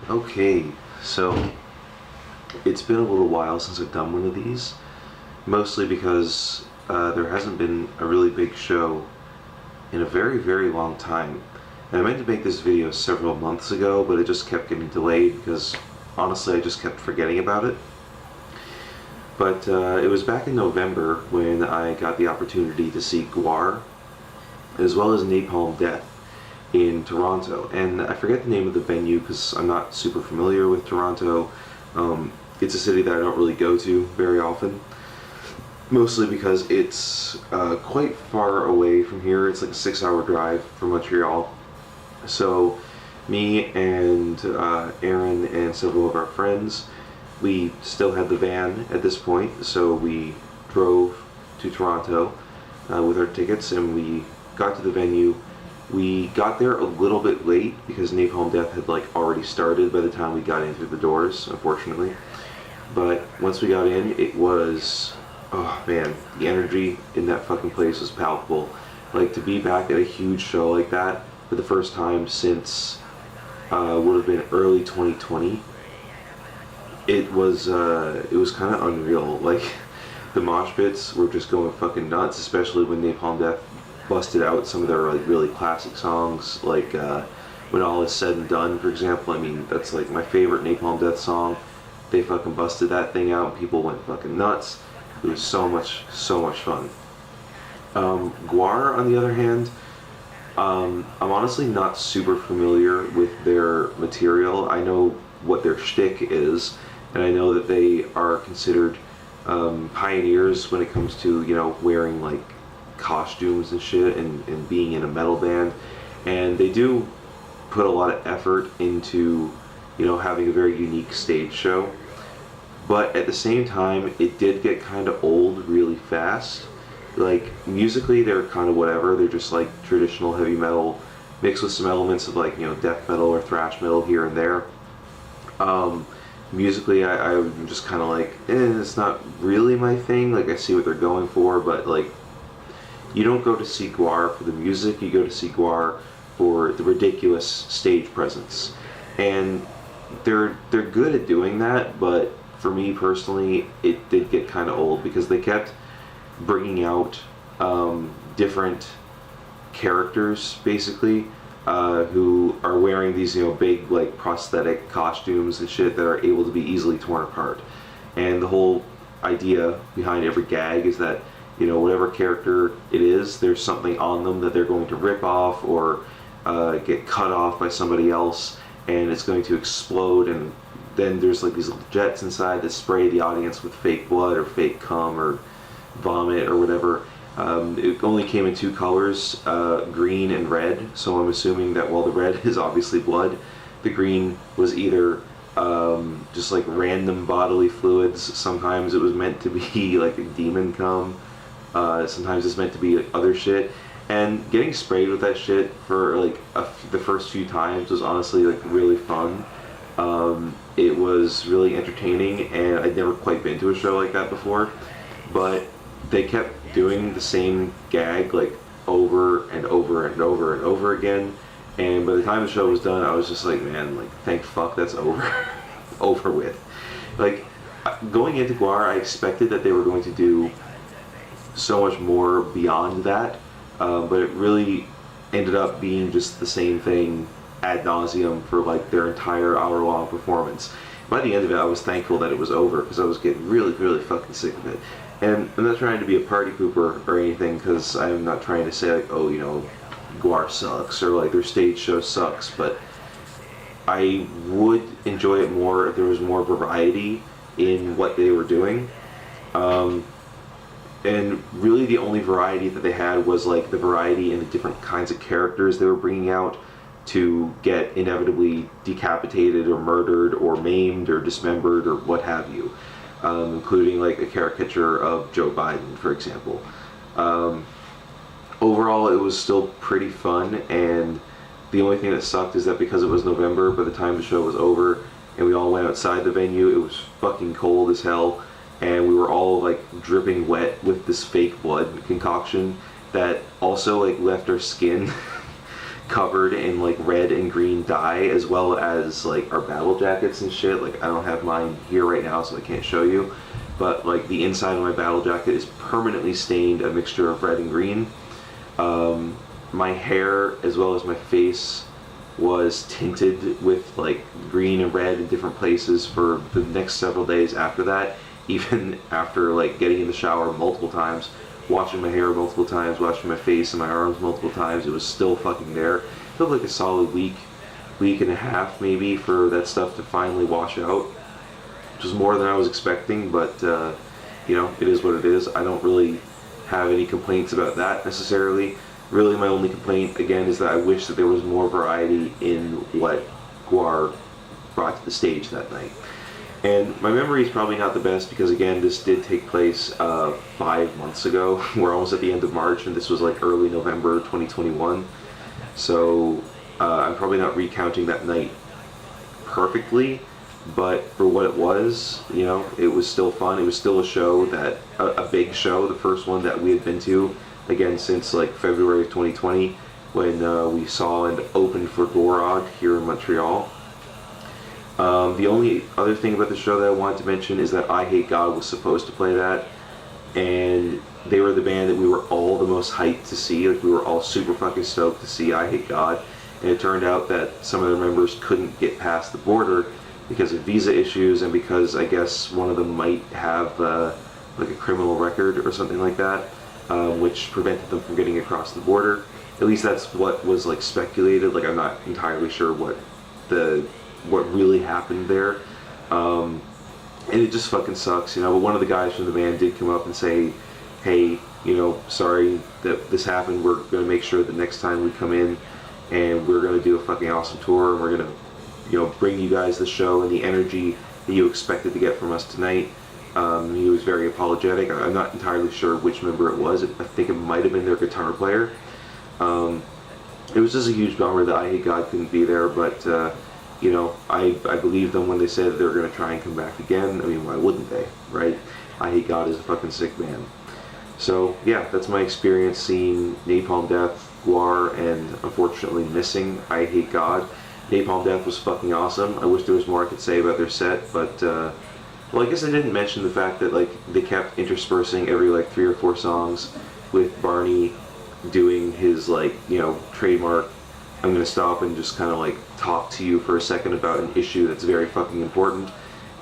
Okay, so it's been a little while since I've done one of these, mostly because there hasn't been a really big show in a very, very long time. And I meant to make this video several months ago, but it just kept getting delayed because honestly I just kept forgetting about it. But it was back in November when I got the opportunity to see GWAR, as well as Napalm Death in Toronto. And I forget the name of the venue because I'm not super familiar with Toronto. It's a city that I don't really go to very often, mostly because it's quite far away from here. It's like a 6-hour drive from Montreal. So me and Aaron and several of our friends, we still had the van at this point, so we drove to Toronto with our tickets, and we got to the venue. We got there a little bit late because Napalm Death had like already started by the time we got in through the doors, unfortunately. But once we got in, it was, oh man, the energy in that fucking place was palpable. Like, to be back at a huge show like that for the first time since would have been early 2020. It was kind of unreal. Like, the mosh pits were just going fucking nuts, especially when Napalm Death busted out some of their like really classic songs, like When All Is Said and Done, for example. I mean, that's like my favorite Napalm Death song. They fucking busted that thing out and people went fucking nuts. It was so much fun. GWAR, on the other hand, I'm honestly not super familiar with their material. I know what their shtick is, and I know that they are considered pioneers when it comes to, you know, wearing like costumes and shit, and being in a metal band. And they do put a lot of effort into, you know, having a very unique stage show. But at the same time, it did get kind of old really fast. Like, musically, they're kind of whatever. They're just like traditional heavy metal mixed with some elements of like, you know, death metal or thrash metal here and there. Musically, I'm just kind of like, it's not really my thing. Like, I see what they're going for, but like, you don't go to see GWAR for the music, you go to see GWAR for the ridiculous stage presence. And they're good at doing that, but for me personally, it did get kind of old because they kept bringing out different characters, basically, who are wearing these, you know, big like prosthetic costumes and shit that are able to be easily torn apart. And the whole idea behind every gag is that, you know, whatever character it is, there's something on them that they're going to rip off or get cut off by somebody else, and it's going to explode, and then there's like these little jets inside that spray the audience with fake blood or fake cum or vomit or whatever. It only came in two colors, green and red, so I'm assuming that while the red is obviously blood, the green was either just like random bodily fluids. Sometimes it was meant to be like a demon cum. Sometimes it's meant to be like other shit. And getting sprayed with that shit for like the first few times was honestly like really fun. It was really entertaining, and I'd never quite been to a show like that before. But they kept doing the same gag like over and over and over and over again. And by the time the show was done, I was just like, man, like, thank fuck that's over, over with. Like, going into GWAR, I expected that they were going to do so much more beyond that, but it really ended up being just the same thing ad nauseum for like their entire hour-long performance. By the end of it, I was thankful that it was over because I was getting really, really fucking sick of it. And I'm not trying to be a party pooper or anything, because I'm not trying to say like, oh, you know, GWAR sucks or like their stage show sucks, but I would enjoy it more if there was more variety in what they were doing. And really the only variety that they had was like the variety in the different kinds of characters they were bringing out to get inevitably decapitated or murdered or maimed or dismembered or what have you, including like a caricature of Joe Biden, for example. Overall, it was still pretty fun, and the only thing that sucked is that because it was November, by the time the show was over and we all went outside the venue, it was fucking cold as hell, and we were all like dripping wet with this fake blood concoction that also like left our skin covered in like red and green dye, as well as like our battle jackets and shit. Like I don't have mine here right now, so I can't show you, but like the inside of my battle jacket is permanently stained a mixture of red and green. My hair as well as my face was tinted with like green and red in different places for the next several days after that, even after like getting in the shower multiple times, washing my hair multiple times, washing my face and my arms multiple times. It was still fucking there. It felt like a solid week and a half maybe for that stuff to finally wash out, which was more than I was expecting, but you know, it is what it is. I don't really have any complaints about that necessarily. Really, my only complaint, again, is that I wish that there was more variety in what GWAR brought to the stage that night. And my memory is probably not the best because, again, this did take place 5 months ago. We're almost at the end of March, and this was like early November 2021. So I'm probably not recounting that night perfectly, but for what it was, you know, it was still fun. It was still a show that, a big show, the first one that we had been to, again, since like February of 2020, when we saw and opened for GWAR here in Montreal. The only other thing about the show that I wanted to mention is that I Hate God was supposed to play that, and they were the band that we were all the most hyped to see. Like, we were all super fucking stoked to see I Hate God, and it turned out that some of their members couldn't get past the border because of visa issues, and because I guess one of them might have like a criminal record or something like that, which prevented them from getting across the border. At least that's what was like speculated. Like, I'm not entirely sure what really happened there, and it just fucking sucks, you know. But one of the guys from the band did come up and say, hey, you know, sorry that this happened. We're going to make sure that next time we come in, and we're going to do a fucking awesome tour, and we're going to, you know, bring you guys the show and the energy that you expected to get from us tonight. He was very apologetic. I'm not entirely sure which member it was. I think it might have been their guitar player. It was just a huge bummer that I Hate God couldn't be there, but you know, I believe them when they said that they were going to try and come back again. I mean, why wouldn't they, right? I Hate God is a fucking sick band. So yeah, that's my experience seeing Napalm Death, GWAR, and unfortunately missing I Hate God. Napalm Death was fucking awesome. I wish there was more I could say about their set, but well, I guess I didn't mention the fact that like they kept interspersing every like 3 or 4 songs with Barney doing his like, you know, trademark, I'm gonna stop and just kind of like talk to you for a second about an issue that's very fucking important.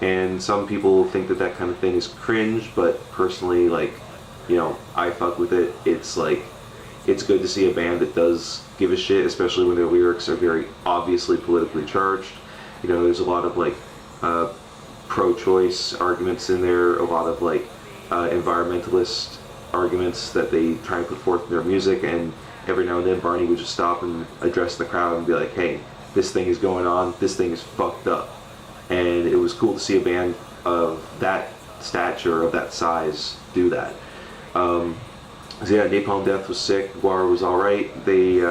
And some people think that that kind of thing is cringe, but personally, like, you know, I fuck with it. It's like, it's good to see a band that does give a shit, especially when their lyrics are very obviously politically charged. You know, there's a lot of like pro-choice arguments in there, a lot of like environmentalist arguments that they try and put forth in their music, and every now and then Barney would just stop and address the crowd and be like, hey, this thing is going on, this thing is fucked up. And it was cool to see a band of that stature, of that size, do that. So yeah, Napalm Death was sick, GWAR was alright. They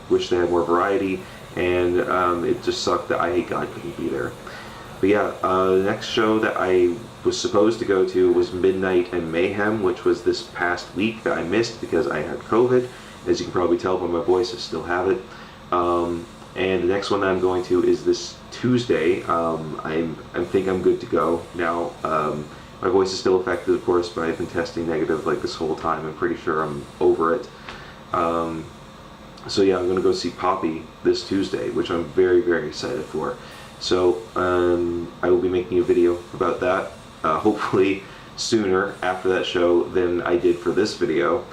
wish they had more variety, and it just sucked that I Hate God couldn't be there. But yeah, the next show that I was supposed to go to was Midnight and Mayhem, which was this past week that I missed because I had COVID. As you can probably tell by my voice, I still have it. And the next one that I'm going to is this Tuesday. I think I'm good to go now. My voice is still affected, of course, but I've been testing negative like this whole time. I'm pretty sure I'm over it. So yeah, I'm going to go see Poppy this Tuesday, which I'm very, very excited for. So I will be making a video about that, hopefully sooner after that show than I did for this video.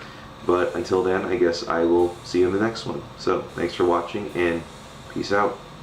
But until then, I guess I will see you in the next one. So thanks for watching, and peace out.